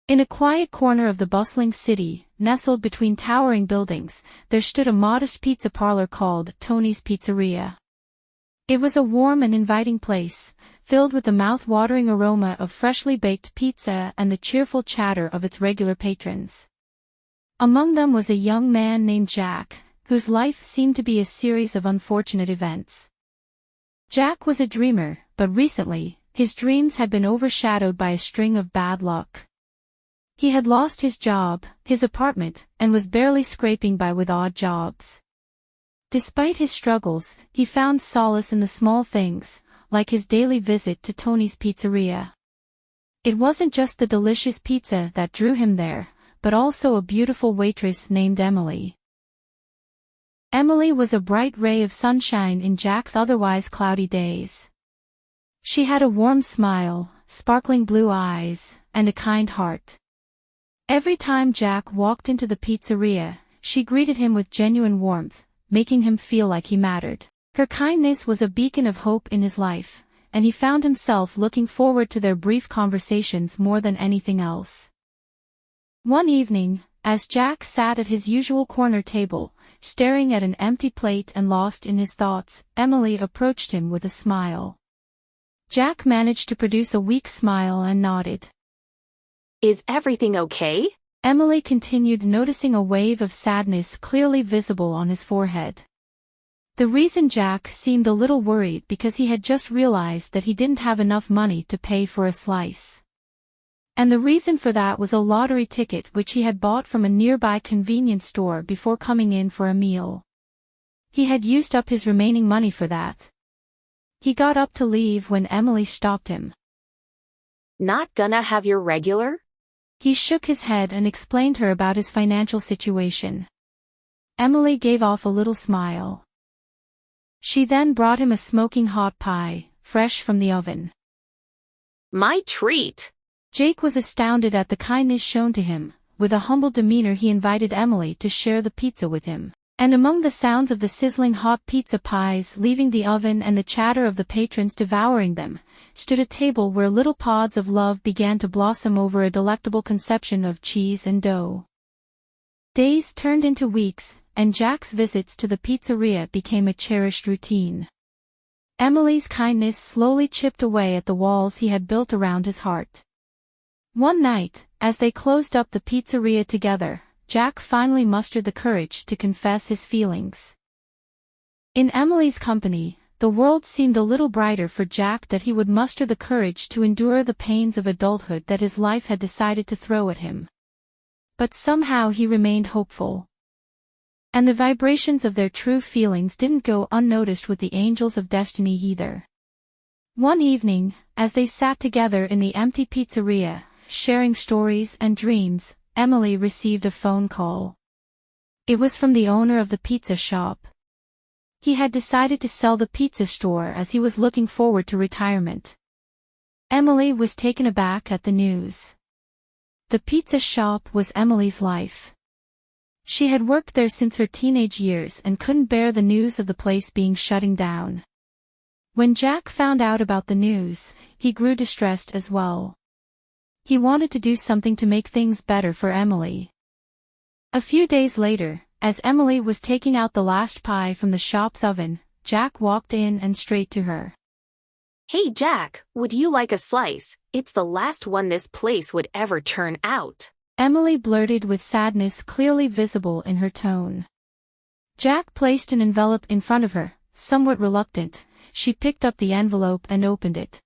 In a quiet corner of the bustling city, nestled between towering buildings, there stood a modest pizza parlor called Tony's Pizzeria. It was a warm and inviting place, filled with the mouth-watering aroma of freshly baked pizza and the cheerful chatter of its regular patrons. Among them was a young man named Jack, whose life seemed to be a series of unfortunate events. Jack was a dreamer, but recently, his dreams had been overshadowed by a string of bad luck. He had lost his job, his apartment, and was barely scraping by with odd jobs. Despite his struggles, he found solace in the small things, like his daily visit to Tony's Pizzeria. It wasn't just the delicious pizza that drew him there, but also a beautiful waitress named Emily. Emily was a bright ray of sunshine in Jack's otherwise cloudy days. She had a warm smile, sparkling blue eyes, and a kind heart. Every time Jack walked into the pizzeria, she greeted him with genuine warmth, making him feel like he mattered. Her kindness was a beacon of hope in his life, and he found himself looking forward to their brief conversations more than anything else. One evening, as Jack sat at his usual corner table, staring at an empty plate and lost in his thoughts, Emily approached him with a smile. Jack managed to produce a weak smile and nodded. Is everything okay? Emily continued, noticing a wave of sadness clearly visible on his forehead. The reason Jack seemed a little worried because he had just realized that he didn't have enough money to pay for a slice. And the reason for that was a lottery ticket which he had bought from a nearby convenience store before coming in for a meal. He had used up his remaining money for that. He got up to leave when Emily stopped him. Not gonna have your regular? He shook his head and explained her about his financial situation. Emily gave off a little smile. She then brought him a smoking hot pie, fresh from the oven. My treat! Jake was astounded at the kindness shown to him. With a humble demeanor he invited Emily to share the pizza with him. And among the sounds of the sizzling hot pizza pies leaving the oven and the chatter of the patrons devouring them, stood a table where little pods of love began to blossom over a delectable conception of cheese and dough. Days turned into weeks, and Jack's visits to the pizzeria became a cherished routine. Emily's kindness slowly chipped away at the walls he had built around his heart. One night, as they closed up the pizzeria together, Jack finally mustered the courage to confess his feelings. In Emily's company, the world seemed a little brighter for Jack that he would muster the courage to endure the pains of adulthood that his life had decided to throw at him. But somehow he remained hopeful. And the vibrations of their true feelings didn't go unnoticed with the angels of destiny either. One evening, as they sat together in the empty pizzeria, sharing stories and dreams, Emily received a phone call. It was from the owner of the pizza shop. He had decided to sell the pizza store as he was looking forward to retirement. Emily was taken aback at the news. The pizza shop was Emily's life. She had worked there since her teenage years and couldn't bear the news of the place being shutting down. When Jack found out about the news, he grew distressed as well. He wanted to do something to make things better for Emily. A few days later, as Emily was taking out the last pie from the shop's oven, Jack walked in and straight to her. Hey Jack, would you like a slice? It's the last one this place would ever turn out. Emily blurted with sadness clearly visible in her tone. Jack placed an envelope in front of her, somewhat reluctant. She picked up the envelope and opened it.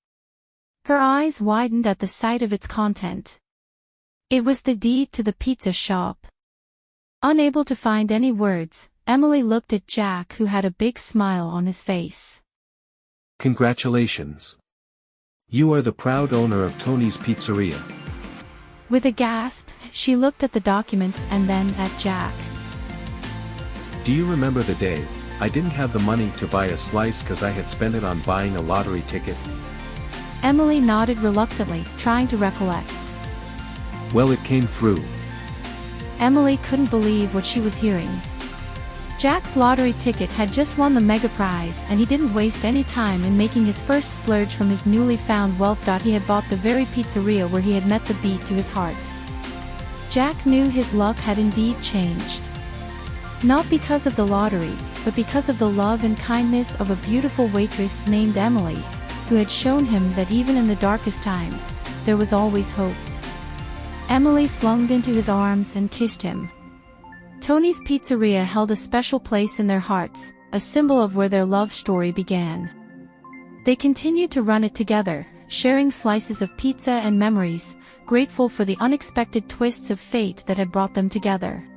Her eyes widened at the sight of its content. It was the deed to the pizza shop. Unable to find any words, Emily looked at Jack, who had a big smile on his face. Congratulations. You are the proud owner of Tony's Pizzeria. With a gasp, she looked at the documents and then at Jack. Do you remember the day I didn't have the money to buy a slice because I had spent it on buying a lottery ticket? Emily nodded reluctantly, trying to recollect. Well, it came through. Emily couldn't believe what she was hearing. Jack's lottery ticket had just won the mega prize, and he didn't waste any time in making his first splurge from his newly found wealth. He had bought the very pizzeria where he had met the beat to his heart. Jack knew his luck had indeed changed. Not because of the lottery, but because of the love and kindness of a beautiful waitress named Emily, who had shown him that even in the darkest times, there was always hope. Emily flung into his arms and kissed him. Tony's Pizzeria held a special place in their hearts, a symbol of where their love story began. They continued to run it together, sharing slices of pizza and memories, grateful for the unexpected twists of fate that had brought them together.